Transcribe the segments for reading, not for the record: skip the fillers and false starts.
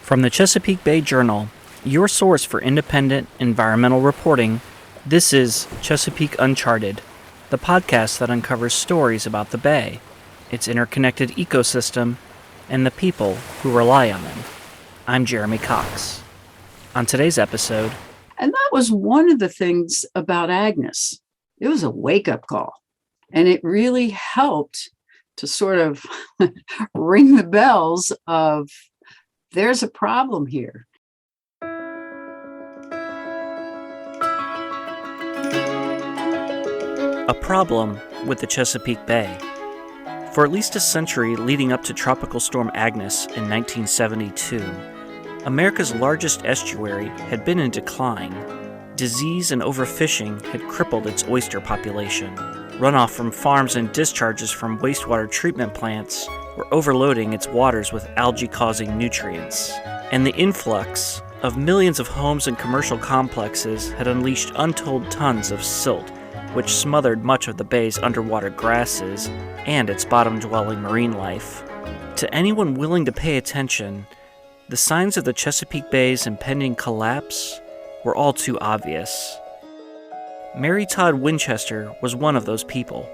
From the Chesapeake Bay Journal, your source for independent environmental reporting, this is Chesapeake Uncharted, the podcast that uncovers stories about the bay, its interconnected ecosystem, and the people who rely on them. I'm Jeremy Cox. On today's episode... And that was one of the things about Agnes. It was a wake-up call, and it really helped to sort of ring the bells of there's a problem here. A problem with the Chesapeake Bay. For at least a century leading up to Tropical Storm Agnes in 1972, America's largest estuary had been in decline. Disease and overfishing had crippled its oyster population. Runoff from farms and discharges from wastewater treatment plants were overloading its waters with algae-causing nutrients. And the influx of millions of homes and commercial complexes had unleashed untold tons of silt, which smothered much of the bay's underwater grasses and its bottom-dwelling marine life. To anyone willing to pay attention, the signs of the Chesapeake Bay's impending collapse were all too obvious. Mary Todd Winchester was one of those people.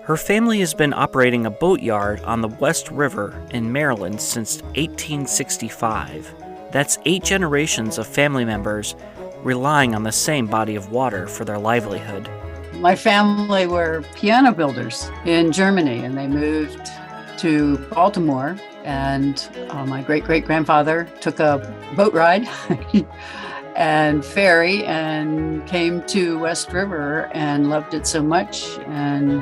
Her family has been operating a boatyard on the West River in Maryland since 1865. That's 8 generations of family members relying on the same body of water for their livelihood. My family were piano builders in Germany, and they moved to Baltimore, and my great-great-grandfather took a boat ride and ferry and came to West River and loved it so much and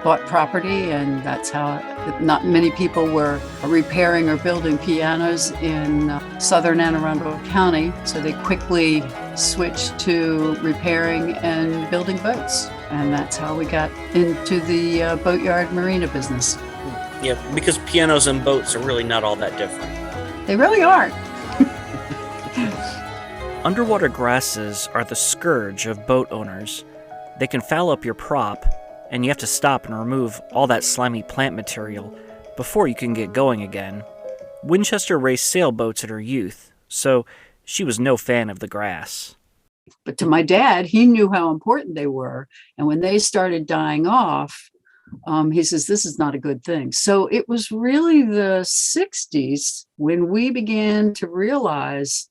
bought property, and that's how not many people were repairing or building pianos in southern Anne Arundel County, so they quickly switched to repairing and building boats, and that's how we got into the boatyard marina business. Yeah, because pianos and boats are really not all that different. They really aren't. Underwater grasses are the scourge of boat owners. They can foul up your prop, and you have to stop and remove all that slimy plant material before you can get going again. Winchester raced sailboats in her youth, so she was no fan of the grass. But to my dad, he knew how important they were, and when they started dying off, he says, this is not a good thing. So it was really the 60s when we began to realize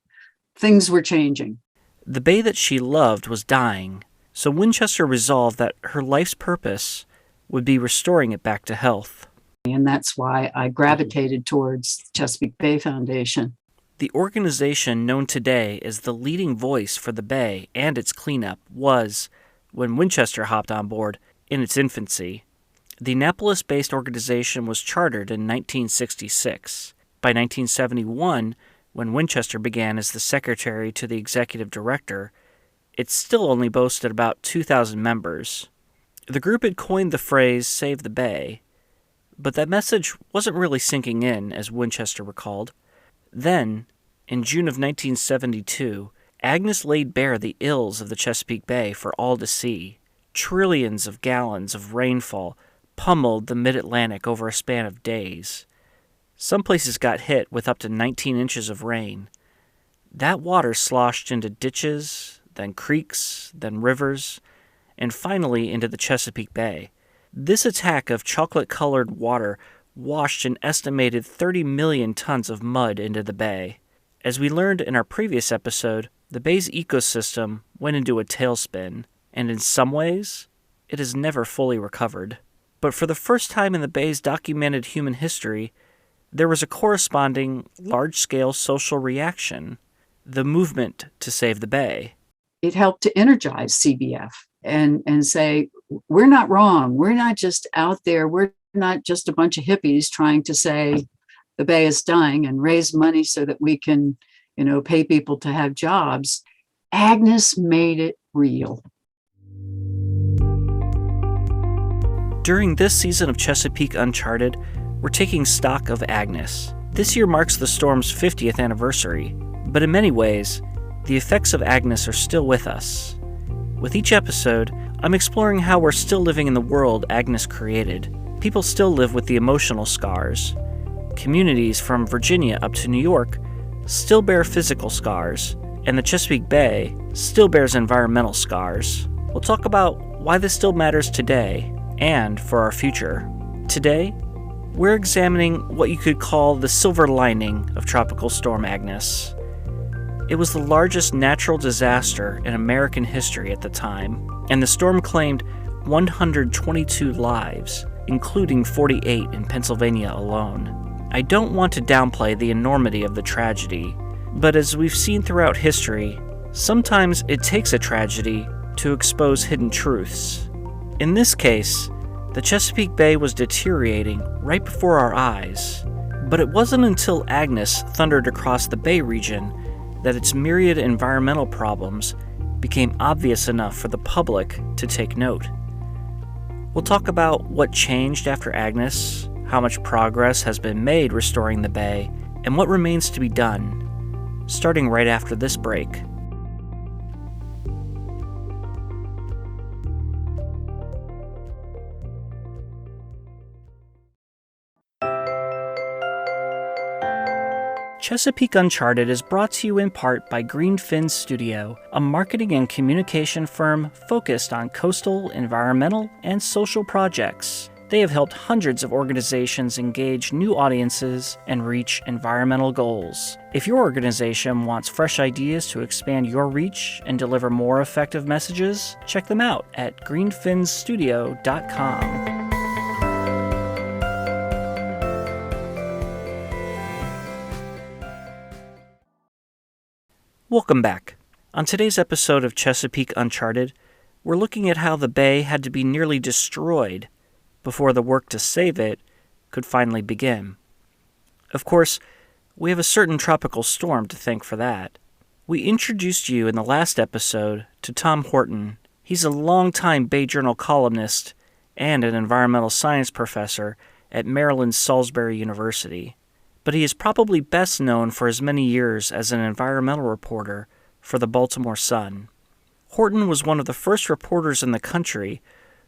things were changing. The bay that she loved was dying, so Winchester resolved that her life's purpose would be restoring it back to health. And that's why I gravitated towards Chesapeake Bay Foundation. The organization known today as the leading voice for the bay and its cleanup was, when Winchester hopped on board, in its infancy. The Annapolis-based organization was chartered in 1966. By 1971, when Winchester began as the secretary to the executive director, it still only boasted about 2,000 members. The group had coined the phrase, "Save the Bay," but that message wasn't really sinking in, as Winchester recalled. Then, in June of 1972, Agnes laid bare the ills of the Chesapeake Bay for all to see. Trillions of gallons of rainfall pummeled the mid-Atlantic over a span of days. Some places got hit with up to 19 inches of rain. That water sloshed into ditches, then creeks, then rivers, and finally into the Chesapeake Bay. This attack of chocolate-colored water washed an estimated 30 million tons of mud into the bay. As we learned in our previous episode, the bay's ecosystem went into a tailspin, and in some ways, it has never fully recovered. But for the first time in the bay's documented human history, there was a corresponding large-scale social reaction, the movement to save the bay. It helped to energize CBF and say, we're not wrong. We're not just out there. We're not just a bunch of hippies trying to say the bay is dying and raise money so that we can, pay people to have jobs. Agnes made it real. During this season of Chesapeake Uncharted, we're taking stock of Agnes. This year marks the storm's 50th anniversary, but in many ways, the effects of Agnes are still with us. With each episode, I'm exploring how we're still living in the world Agnes created. People still live with the emotional scars. Communities from Virginia up to New York still bear physical scars, and the Chesapeake Bay still bears environmental scars. We'll talk about why this still matters today and for our future. Today, we're examining what you could call the silver lining of Tropical Storm Agnes. It was the largest natural disaster in American history at the time, and the storm claimed 122 lives, including 48 in Pennsylvania alone. I don't want to downplay the enormity of the tragedy, but as we've seen throughout history, sometimes it takes a tragedy to expose hidden truths. In this case, the Chesapeake Bay was deteriorating right before our eyes, but it wasn't until Agnes thundered across the Bay region that its myriad environmental problems became obvious enough for the public to take note. We'll talk about what changed after Agnes, how much progress has been made restoring the bay, and what remains to be done, starting right after this break. Chesapeake Uncharted is brought to you in part by Greenfin Studio, a marketing and communication firm focused on coastal, environmental, and social projects. They have helped hundreds of organizations engage new audiences and reach environmental goals. If your organization wants fresh ideas to expand your reach and deliver more effective messages, check them out at greenfinstudio.com. Welcome back. On today's episode of Chesapeake Uncharted, we're looking at how the bay had to be nearly destroyed before the work to save it could finally begin. Of course, we have a certain tropical storm to thank for that. We introduced you in the last episode to Tom Horton. He's a longtime Bay Journal columnist and an environmental science professor at Maryland's Salisbury University. But he is probably best known for his many years as an environmental reporter for the Baltimore Sun. Horton was one of the first reporters in the country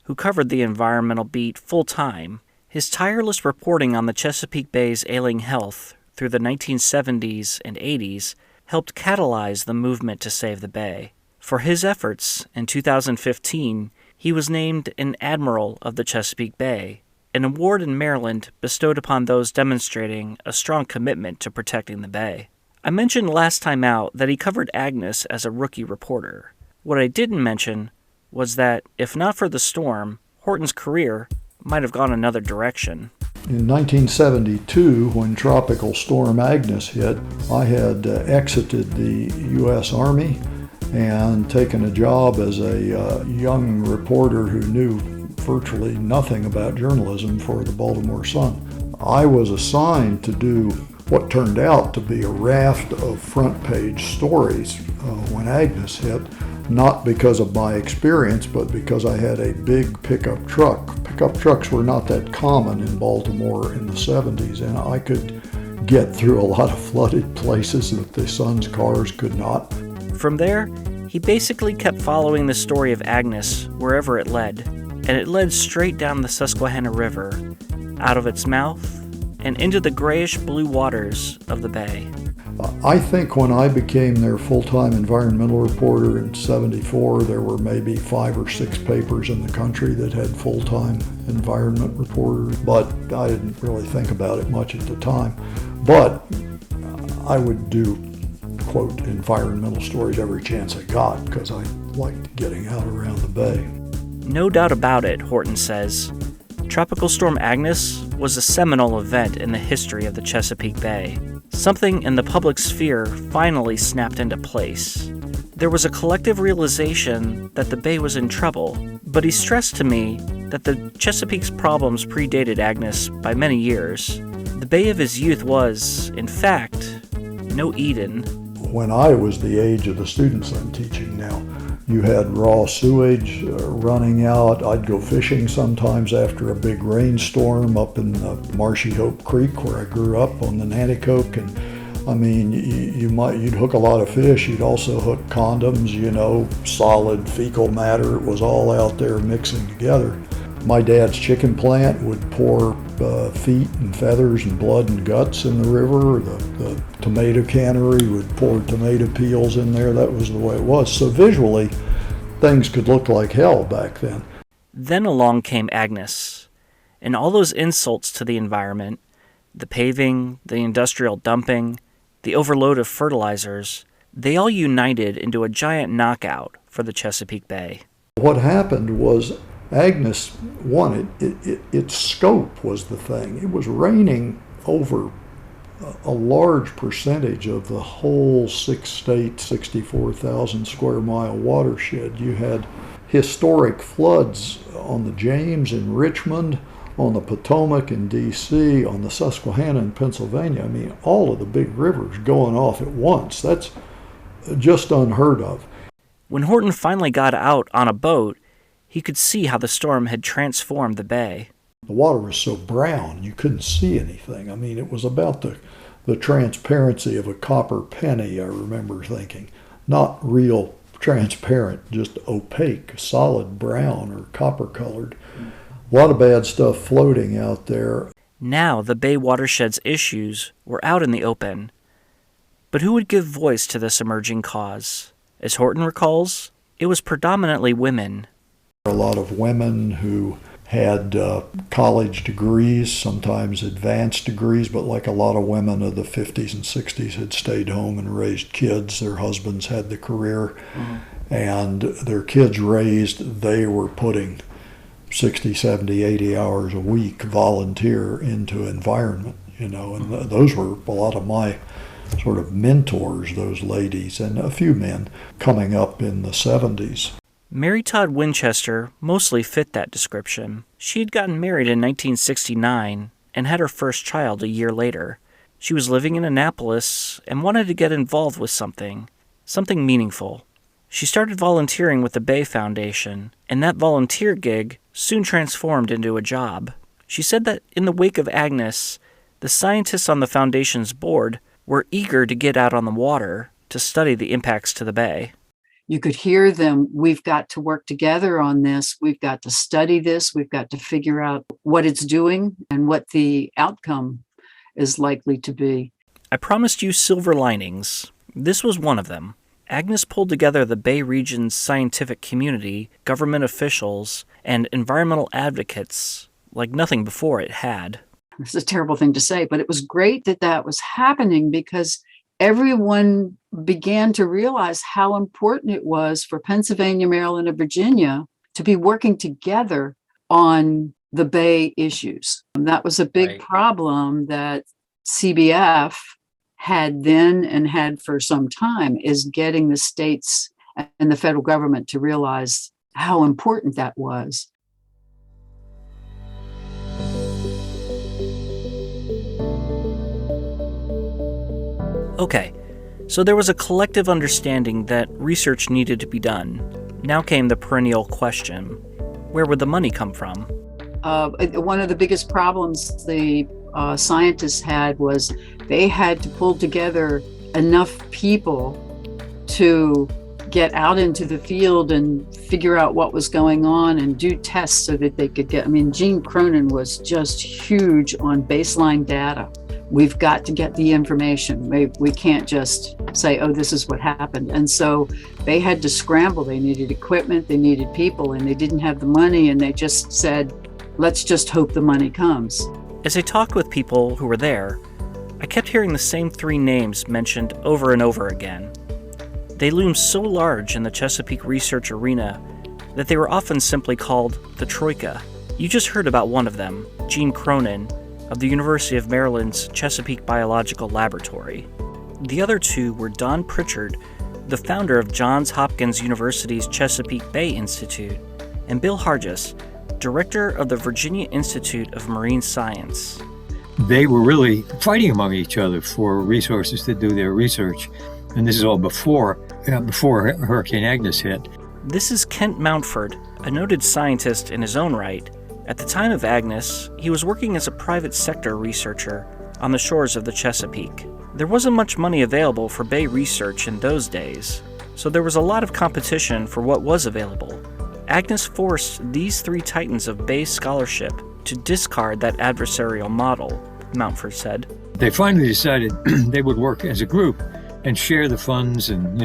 who covered the environmental beat full-time. His tireless reporting on the Chesapeake Bay's ailing health through the 1970s and 80s helped catalyze the movement to save the bay. For his efforts, in 2015, he was named an Admiral of the Chesapeake Bay, an award in Maryland bestowed upon those demonstrating a strong commitment to protecting the bay. I mentioned last time out that he covered Agnes as a rookie reporter. What I didn't mention was that, if not for the storm, Horton's career might have gone another direction. In 1972, when Tropical Storm Agnes hit, I had exited the U.S. Army and taken a job as a young reporter who knew virtually nothing about journalism for the Baltimore Sun. I was assigned to do what turned out to be a raft of front-page stories when Agnes hit, not because of my experience, but because I had a big pickup truck. Pickup trucks were not that common in Baltimore in the 70s, and I could get through a lot of flooded places that the Sun's cars could not. From there, he basically kept following the story of Agnes wherever it led, and it led straight down the Susquehanna River, out of its mouth, and into the grayish-blue waters of the bay. I think when I became their full-time environmental reporter in '74, there were maybe 5 or 6 papers in the country that had full-time environment reporters, but I didn't really think about it much at the time. But I would do, quote, environmental stories every chance I got because I liked getting out around the bay. No doubt about it, Horton says. Tropical Storm Agnes was a seminal event in the history of the Chesapeake Bay. Something in the public sphere finally snapped into place. There was a collective realization that the bay was in trouble, but he stressed to me that the Chesapeake's problems predated Agnes by many years. The bay of his youth was, in fact, no Eden. When I was the age of the students I'm teaching now, you had raw sewage running out. I'd go fishing sometimes after a big rainstorm up in Marshy Hope Creek where I grew up on the Nanticoke. And I mean, you'd hook a lot of fish. You'd also hook condoms, solid fecal matter. It was all out there mixing together. My dad's chicken plant would pour feet and feathers and blood and guts in the river. The tomato cannery, would pour tomato peels in there. That was the way it was. So visually, things could look like hell back then. Then along came Agnes, and all those insults to the environment, the paving, the industrial dumping, the overload of fertilizers, they all united into a giant knockout for the Chesapeake Bay. What happened was Agnes won. Its scope was the thing. It was raining over a large percentage of the whole 6-state, 64,000 square mile watershed. You had historic floods on the James in Richmond, on the Potomac in D.C., on the Susquehanna in Pennsylvania. I mean, all of the big rivers going off at once. That's just unheard of. When Horton finally got out on a boat, he could see how the storm had transformed the bay. The water was so brown you couldn't see anything. I mean, it was about the transparency of a copper penny, I remember thinking. Not real transparent, just opaque, solid brown or copper colored. A lot of bad stuff floating out there. Now the bay watershed's issues were out in the open. But who would give voice to this emerging cause? As Horton recalls, it was predominantly women. A lot of women who had college degrees, sometimes advanced degrees, but like a lot of women of the 50s and 60s had stayed home and raised kids. Their husbands had the career, and their kids raised, they were putting 60, 70, 80 hours a week volunteer into environment, and those were a lot of my sort of mentors, those ladies, and a few men coming up in the 70s. Mary Todd Winchester mostly fit that description. She had gotten married in 1969 and had her first child a year later. She was living in Annapolis and wanted to get involved with something meaningful. She started volunteering with the Bay Foundation, and that volunteer gig soon transformed into a job. She said that in the wake of Agnes, the scientists on the foundation's board were eager to get out on the water to study the impacts to the bay. You could hear them, we've got to work together on this, we've got to study this, we've got to figure out what it's doing and what the outcome is likely to be. I promised you silver linings. This was one of them. Agnes pulled together the Bay region's scientific community, government officials, and environmental advocates like nothing before it had. It's a terrible thing to say, but it was great that that was happening because everyone began to realize how important it was for Pennsylvania, Maryland, and Virginia to be working together on the Bay issues. And that was a big problem that CBF had then and had for some time, is getting the states and the federal government to realize how important that was. Okay, so there was a collective understanding that research needed to be done. Now came the perennial question: where would the money come from? One of the biggest problems the scientists had was they had to pull together enough people to get out into the field and figure out what was going on and do tests so that they could get, Gene Cronin was just huge on baseline data. We've got to get the information. We can't just say, oh, this is what happened. And so they had to scramble. They needed equipment, they needed people, and they didn't have the money. And they just said, let's just hope the money comes. As I talked with people who were there, I kept hearing the same three names mentioned over and over again. They loomed so large in the Chesapeake research arena that they were often simply called the Troika. You just heard about one of them, Gene Cronin, of the University of Maryland's Chesapeake Biological Laboratory. The other two were Don Pritchard, the founder of Johns Hopkins University's Chesapeake Bay Institute, and Bill Hargis, director of the Virginia Institute of Marine Science. They were really fighting among each other for resources to do their research. And this is all before Hurricane Agnes hit. This is Kent Mountford, a noted scientist in his own right. At the time of Agnes, he was working as a private sector researcher on the shores of the Chesapeake. There wasn't much money available for Bay research in those days, so there was a lot of competition for what was available. Agnes forced these three titans of Bay scholarship to discard that adversarial model. Mountford said. They finally decided they would work as a group and share the funds and,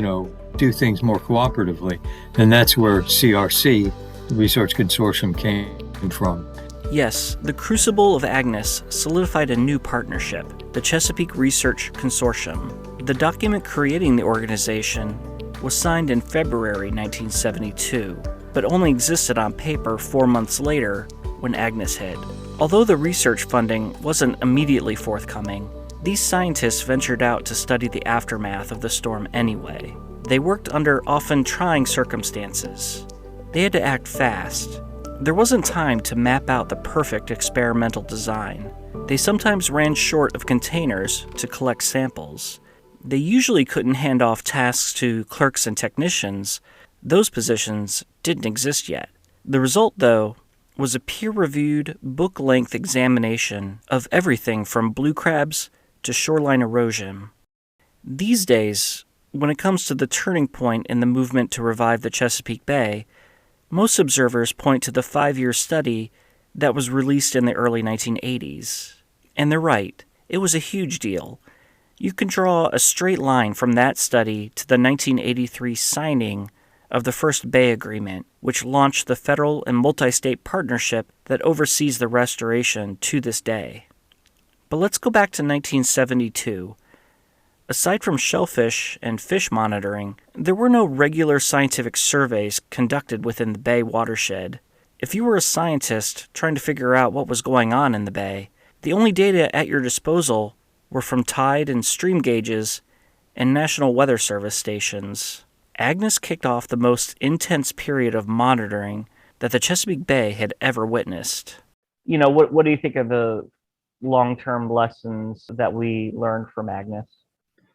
do things more cooperatively. And that's where CRC, the Research Consortium, came from. Yes, the Crucible of Agnes solidified a new partnership, the Chesapeake Research Consortium. The document creating the organization was signed in February 1972, but only existed on paper 4 months later when Agnes hit. Although the research funding wasn't immediately forthcoming, these scientists ventured out to study the aftermath of the storm anyway. They worked under often trying circumstances. They had to act fast. There wasn't time to map out the perfect experimental design. They sometimes ran short of containers to collect samples. They usually couldn't hand off tasks to clerks and technicians. Those positions didn't exist yet. The result, though, was a peer-reviewed, book-length examination of everything from blue crabs to shoreline erosion. These days, when it comes to the turning point in the movement to revive the Chesapeake Bay, most observers point to the 5-year study that was released in the early 1980s. And they're right, it was a huge deal. You can draw a straight line from that study to the 1983 signing of the first Bay Agreement, which launched the federal and multi-state partnership that oversees the restoration to this day. But let's go back to 1972. Aside from shellfish and fish monitoring, there were no regular scientific surveys conducted within the Bay watershed. If you were a scientist trying to figure out what was going on in the Bay, the only data at your disposal were from tide and stream gauges and National Weather Service stations. Agnes kicked off the most intense period of monitoring that the Chesapeake Bay had ever witnessed. What do you think of the long-term lessons that we learned from Agnes?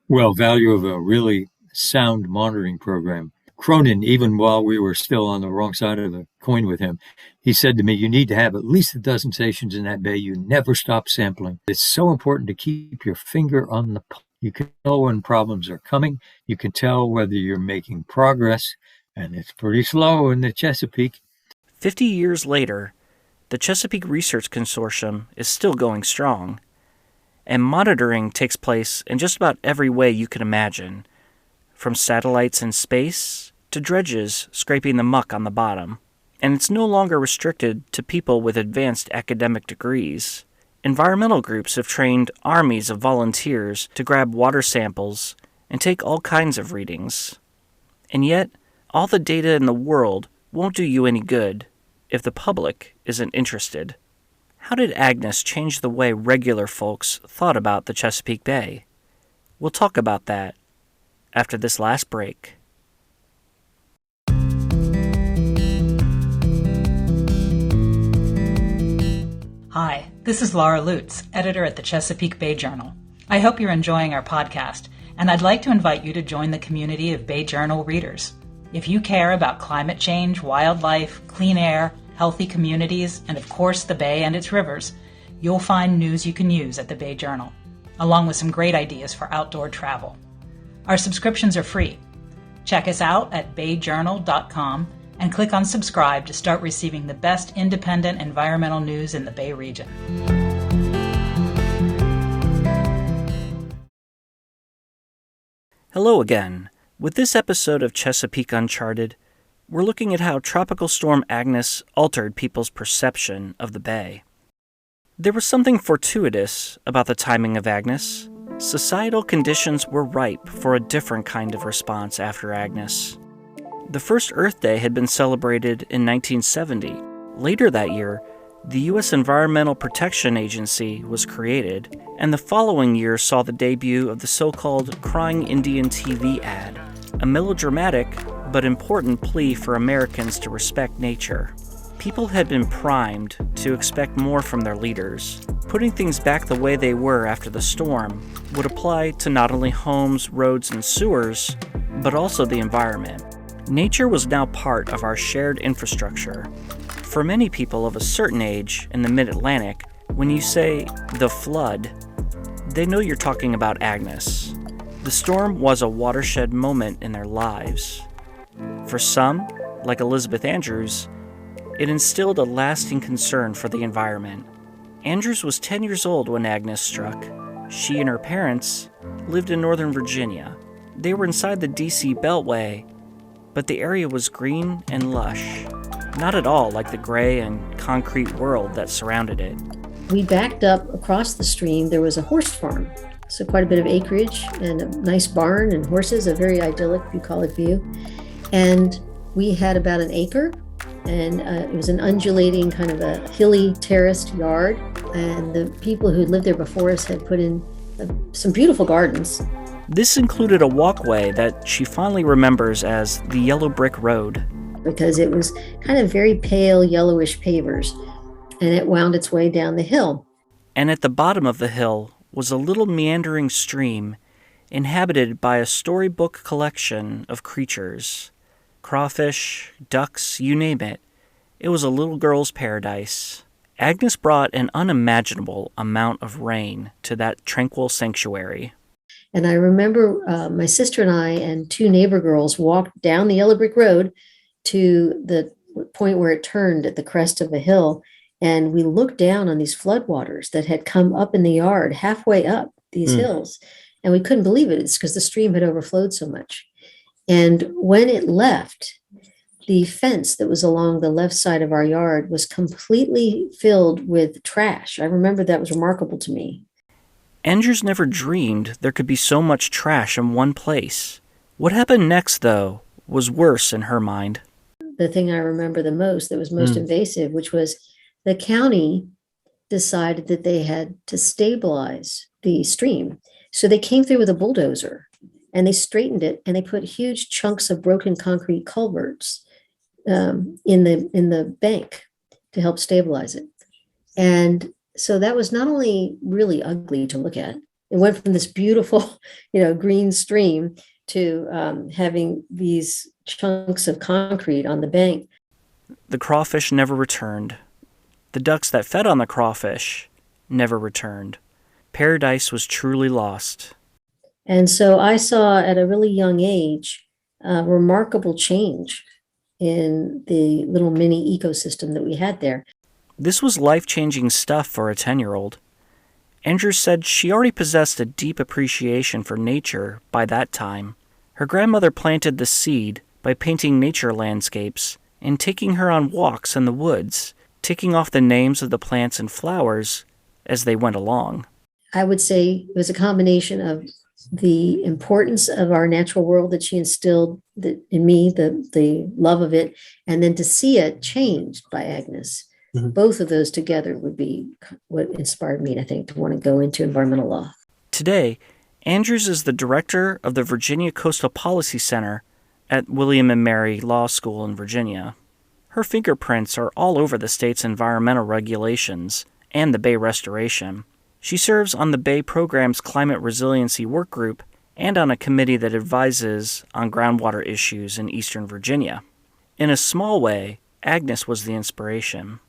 Well, value of a really sound monitoring program. Cronin, even while we were still on the wrong side of the coin with him, he said to me, you need to have at least a dozen stations in that bay. You never stop sampling. It's so important to keep your finger on the pulse. You can tell when problems are coming. You can tell whether you're making progress, and it's pretty slow in the Chesapeake. 50 years later, the Chesapeake Research Consortium is still going strong, and monitoring takes place in just about every way you can imagine, from satellites in space to dredges scraping the muck on the bottom. And it's no longer restricted to people with advanced academic degrees. Environmental groups have trained armies of volunteers to grab water samples and take all kinds of readings. And yet, all the data in the world won't do you any good if the public isn't interested. How did Agnes change the way regular folks thought about the Chesapeake Bay? We'll talk about that after this last break. Hi, this is Laura Lutz, editor at the Chesapeake Bay Journal. I hope you're enjoying our podcast, and I'd like to invite you to join the community of Bay Journal readers. If you care about climate change, wildlife, clean air, healthy communities, and of course the Bay and its rivers, you'll find news you can use at the Bay Journal, along with some great ideas for outdoor travel. Our subscriptions are free. Check us out at bayjournal.com and click on subscribe to start receiving the best independent environmental news in the Bay region. Hello again. With this episode of Chesapeake Uncharted, we're looking at how Tropical Storm Agnes altered people's perception of the Bay. There was something fortuitous about the timing of Agnes. Societal conditions were ripe for a different kind of response after Agnes. The first Earth Day had been celebrated in 1970. Later that year, the U.S. Environmental Protection Agency was created, and the following year saw the debut of the so-called Crying Indian TV ad, a melodramatic but important plea for Americans to respect nature. People had been primed to expect more from their leaders. Putting things back the way they were after the storm would apply to not only homes, roads, and sewers, but also the environment. Nature was now part of our shared infrastructure. For many people of a certain age in the mid-Atlantic, when you say the flood, they know you're talking about Agnes. The storm was a watershed moment in their lives. For some, like Elizabeth Andrews, it instilled a lasting concern for the environment. Andrews was 10 years old when Agnes struck. She and her parents lived in Northern Virginia. They were inside the D.C. Beltway, but the area was green and lush. Not at all like the gray and concrete world that surrounded it. We backed up across the stream. There was a horse farm, so quite a bit of acreage and a nice barn and horses, a very idyllic, bucolic view. And we had about an acre, and it was an undulating kind of a hilly terraced yard. And the people who lived there before us had put in some beautiful gardens. This included a walkway that she fondly remembers as the Yellow Brick Road. Because it was kind of very pale yellowish pavers, and it wound its way down the hill. And at the bottom of the hill was a little meandering stream inhabited by a storybook collection of creatures. Crawfish, ducks, you name it. It was a little girl's paradise. Agnes brought an unimaginable amount of rain to that tranquil sanctuary. And I remember my sister and I and two neighbor girls walked down the Yellow Brick Road to the point where it turned at the crest of a hill. And we looked down on these floodwaters that had come up in the yard, halfway up these hills. And we couldn't believe it. It's because the stream had overflowed so much. And when it left, the fence that was along the left side of our yard was completely filled with trash. I remember that was remarkable to me. Andrews never dreamed there could be so much trash in one place. What happened next, though, was worse in her mind. The thing I remember the most that was most invasive, which was the county decided that they had to stabilize the stream. So they came through with a bulldozer and they straightened it, and they put huge chunks of broken concrete culverts in the bank to help stabilize it. And so that was not only really ugly to look at, it went from this beautiful, green stream to having these chunks of concrete on the bank. The crawfish never returned. The ducks that fed on the crawfish never returned. Paradise was truly lost. And so I saw at a really young age a remarkable change in the little mini ecosystem that we had there. This was life-changing stuff for a 10-year-old. Andrews said she already possessed a deep appreciation for nature by that time. Her grandmother planted the seed by painting nature landscapes and taking her on walks in the woods, ticking off the names of the plants and flowers as they went along. I would say it was a combination of the importance of our natural world that she instilled in me, the love of it, and then to see it changed by Agnes. Mm-hmm. Both of those together would be what inspired me, I think, to want to go into environmental law. Today, Andrews is the director of the Virginia Coastal Policy Center at William and Mary Law School in Virginia. Her fingerprints are all over the state's environmental regulations and the Bay restoration. She serves on the Bay Program's Climate Resiliency Work Group and on a committee that advises on groundwater issues in Eastern Virginia. In a small way, Agnes was the inspiration.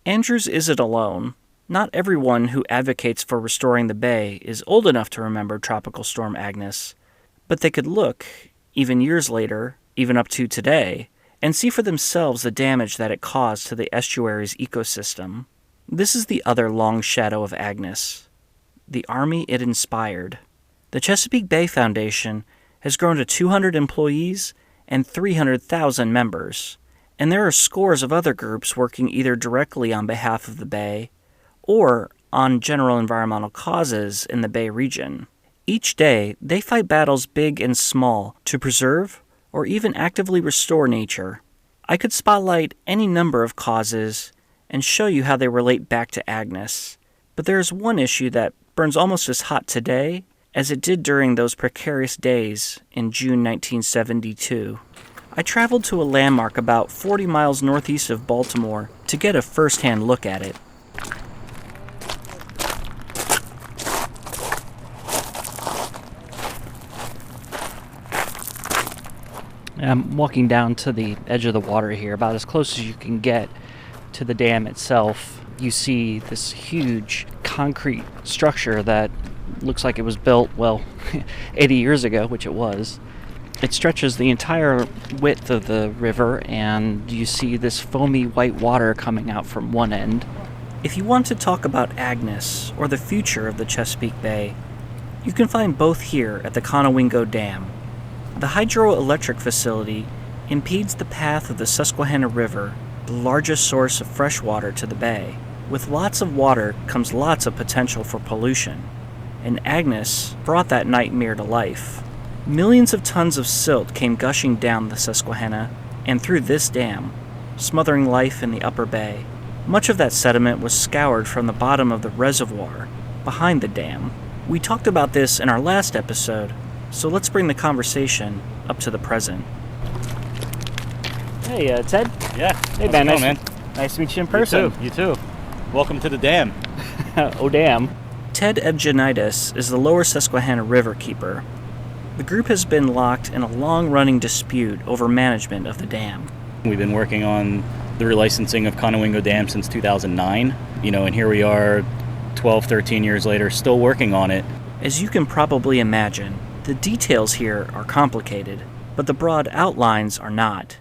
Andrews isn't alone. Not everyone who advocates for restoring the Bay is old enough to remember Tropical Storm Agnes, but they could look, even years later, even up to today, and see for themselves the damage that it caused to the estuary's ecosystem. This is the other long shadow of Agnes, the army it inspired. The Chesapeake Bay Foundation has grown to 200 employees and 300,000 members, and there are scores of other groups working either directly on behalf of the Bay or on general environmental causes in the Bay region. Each day, they fight battles big and small to preserve or even actively restore nature. I could spotlight any number of causes and show you how they relate back to Agnes, but there is one issue that burns almost as hot today as it did during those precarious days in June 1972. I traveled to a landmark about 40 miles northeast of Baltimore to get a first-hand look at it. I'm walking down to the edge of the water here, about as close as you can get to the dam itself. You see this huge concrete structure that looks like it was built, 80 years ago, which it was. It stretches the entire width of the river, and you see this foamy white water coming out from one end. If you want to talk about Agnes or the future of the Chesapeake Bay, you can find both here at the Conowingo Dam. The hydroelectric facility impedes the path of the Susquehanna River, the largest source of fresh water to the bay. With lots of water comes lots of potential for pollution, and Agnes brought that nightmare to life. Millions of tons of silt came gushing down the Susquehanna and through this dam, smothering life in the upper bay. Much of that sediment was scoured from the bottom of the reservoir behind the dam. We talked about this in our last episode, so let's bring the conversation up to the present. Hey, Ted. Yeah. Hey, Ben. Man. Nice to meet you in person. You too. Welcome to the dam. Oh, damn. Ted Evgenides is the Lower Susquehanna River keeper. The group has been locked in a long-running dispute over management of the dam. We've been working on the relicensing of Conowingo Dam since 2009, and here we are 12, 13 years later, still working on it. As you can probably imagine, the details here are complicated, but the broad outlines are not.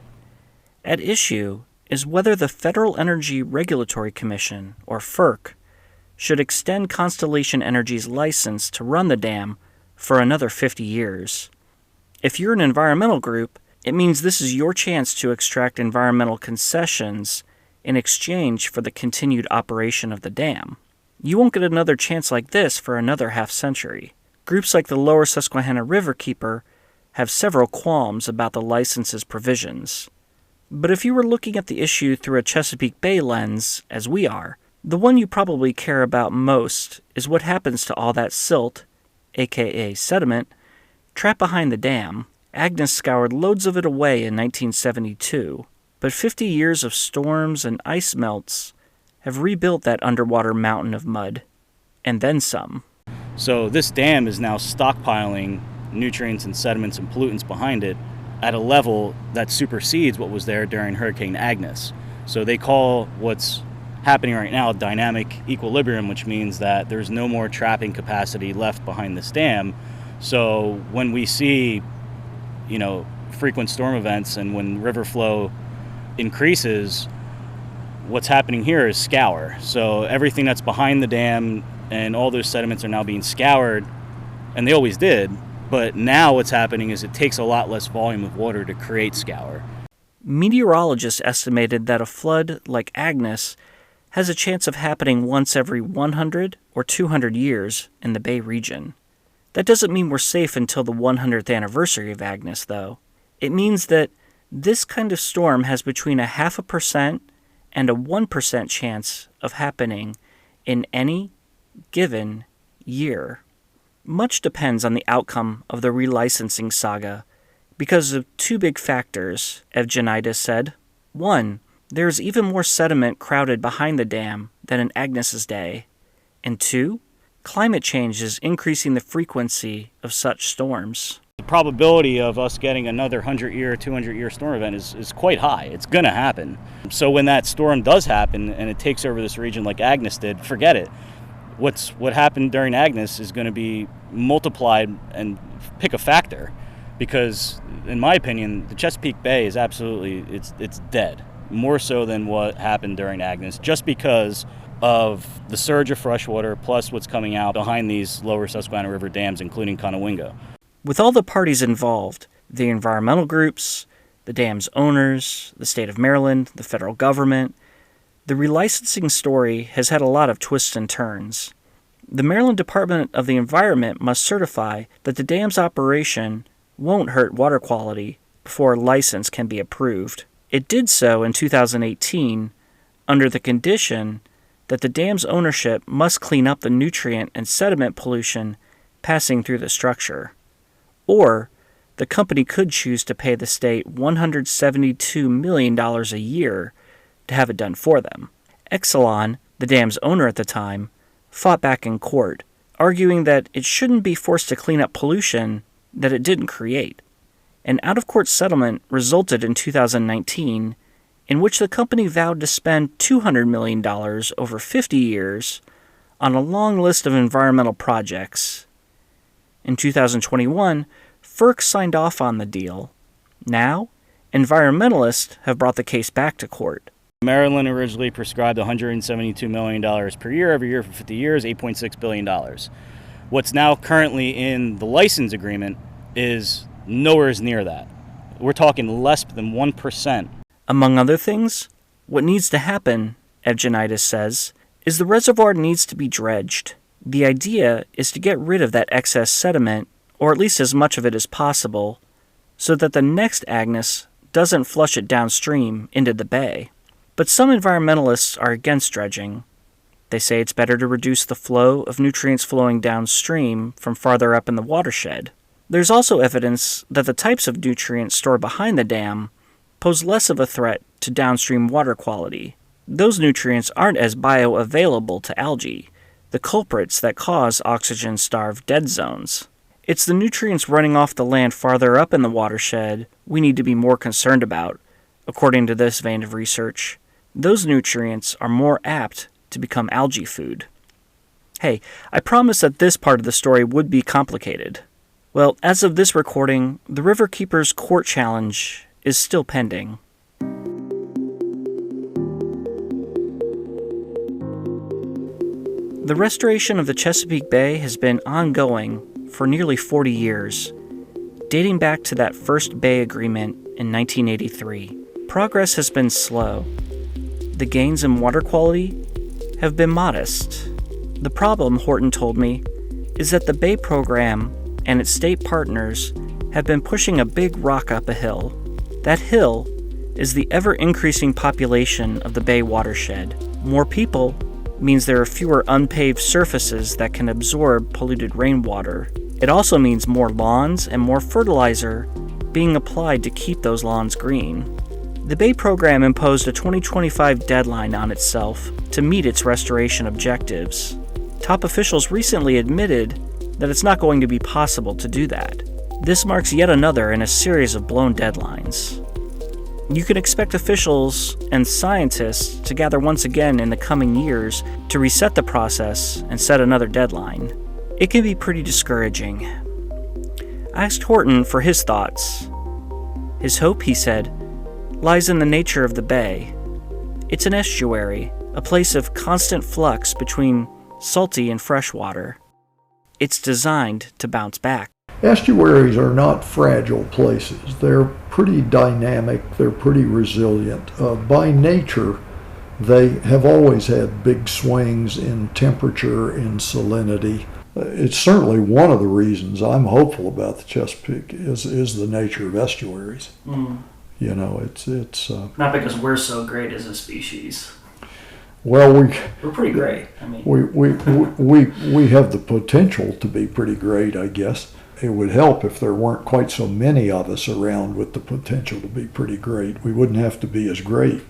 At issue is whether the Federal Energy Regulatory Commission, or FERC, should extend Constellation Energy's license to run the dam for another 50 years. If you're an environmental group, it means this is your chance to extract environmental concessions in exchange for the continued operation of the dam. You won't get another chance like this for another half-century. Groups like the Lower Susquehanna River Keeper have several qualms about the license's provisions. But if you were looking at the issue through a Chesapeake Bay lens, as we are, the one you probably care about most is what happens to all that silt, aka sediment, trapped behind the dam. Agnes scoured loads of it away in 1972, but 50 years of storms and ice melts have rebuilt that underwater mountain of mud, and then some. So this dam is now stockpiling nutrients and sediments and pollutants behind it at a level that supersedes what was there during Hurricane Agnes. So they call what's happening right now dynamic equilibrium, which means that there's no more trapping capacity left behind this dam. So when we see, frequent storm events and when river flow increases, what's happening here is scour. So everything that's behind the dam and all those sediments are now being scoured, and they always did. But now what's happening is it takes a lot less volume of water to create scour. Meteorologists estimated that a flood like Agnes has a chance of happening once every 100 or 200 years in the Bay region. That doesn't mean we're safe until the 100th anniversary of Agnes, though. It means that this kind of storm has between 0.5% and a 1% chance of happening in any given year. Much depends on the outcome of the relicensing saga because of two big factors, Evgenides said. One, there's even more sediment crowded behind the dam than in Agnes's day. And two, climate change is increasing the frequency of such storms. The probability of us getting another 100-year, 200-year storm event is quite high. It's going to happen. So when that storm does happen and it takes over this region like Agnes did, forget it. What happened during Agnes is going to be multiplied and pick a factor, because in my opinion the Chesapeake Bay is absolutely it's dead, more so than what happened during Agnes, just because of the surge of fresh water plus what's coming out behind these lower Susquehanna River dams, including Conowingo. With all the parties involved, the environmental groups, the dam's owners, the state of Maryland, the federal government, the relicensing story has had a lot of twists and turns. The Maryland Department of the Environment must certify that the dam's operation won't hurt water quality before a license can be approved. It did so in 2018 under the condition that the dam's ownership must clean up the nutrient and sediment pollution passing through the structure. Or the company could choose to pay the state $172 million a year to have it done for them. Exelon, the dam's owner at the time, fought back in court, arguing that it shouldn't be forced to clean up pollution that it didn't create. An out-of-court settlement resulted in 2019, in which the company vowed to spend $200 million over 50 years on a long list of environmental projects. In 2021, FERC signed off on the deal. Now, environmentalists have brought the case back to court. Maryland originally prescribed $172 million per year every year for 50 years, $8.6 billion. What's now currently in the license agreement is nowhere near that. We're talking less than 1%. Among other things, what needs to happen, Evgenitis says, is the reservoir needs to be dredged. The idea is to get rid of that excess sediment, or at least as much of it as possible, so that the next Agnes doesn't flush it downstream into the bay. But some environmentalists are against dredging. They say it's better to reduce the flow of nutrients flowing downstream from farther up in the watershed. There's also evidence that the types of nutrients stored behind the dam pose less of a threat to downstream water quality. Those nutrients aren't as bioavailable to algae, the culprits that cause oxygen-starved dead zones. It's the nutrients running off the land farther up in the watershed we need to be more concerned about, according to this vein of research. Those nutrients are more apt to become algae food. Hey, I promised that this part of the story would be complicated. Well, as of this recording, the Riverkeeper's court challenge is still pending. The restoration of the Chesapeake Bay has been ongoing for nearly 40 years, dating back to that first Bay Agreement in 1983. Progress has been slow. The gains in water quality have been modest. The problem, Horton told me, is that the Bay program and its state partners have been pushing a big rock up a hill. That hill is the ever-increasing population of the Bay watershed. More people means there are fewer unpaved surfaces that can absorb polluted rainwater. It also means more lawns and more fertilizer being applied to keep those lawns green. The Bay program imposed a 2025 deadline on itself to meet its restoration objectives. Top officials recently admitted that it's not going to be possible to do that. This marks yet another in a series of blown deadlines. You can expect officials and scientists to gather once again in the coming years to reset the process and set another deadline. It can be pretty discouraging. I asked Horton for his thoughts. His hope, he said, lies in the nature of the bay. It's an estuary, a place of constant flux between salty and fresh water. It's designed to bounce back. Estuaries are not fragile places. They're pretty dynamic. They're pretty resilient. By nature, they have always had big swings in temperature and salinity. It's certainly one of the reasons I'm hopeful about the Chesapeake is the nature of estuaries. Mm. You know, it's Not because we're so great as a species. Well, we're pretty great. I mean, we have the potential to be pretty great, I guess. It would help if there weren't quite so many of us around with the potential to be pretty great. We wouldn't have to be as great.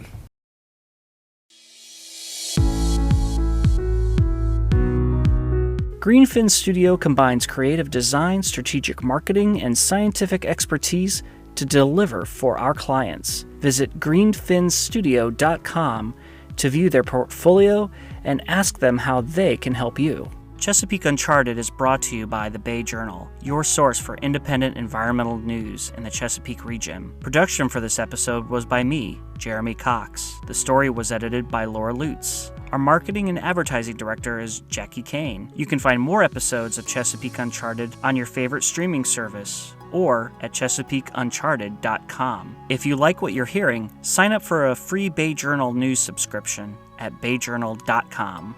Greenfin Studio combines creative design, strategic marketing, and scientific expertise to deliver for our clients. Visit greenfinstudio.com to view their portfolio and ask them how they can help you. Chesapeake Uncharted is brought to you by the Bay Journal, your source for independent environmental news in the Chesapeake region. Production for this episode was by me, Jeremy Cox. The story was edited by Laura Lutz. Our marketing and advertising director is Jackie Kane. You can find more episodes of Chesapeake Uncharted on your favorite streaming service or at ChesapeakeUncharted.com. If you like what you're hearing, sign up for a free Bay Journal news subscription at BayJournal.com.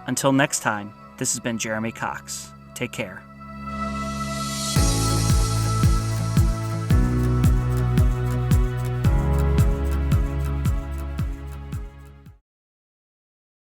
Until next time, this has been Jeremy Cox. Take care.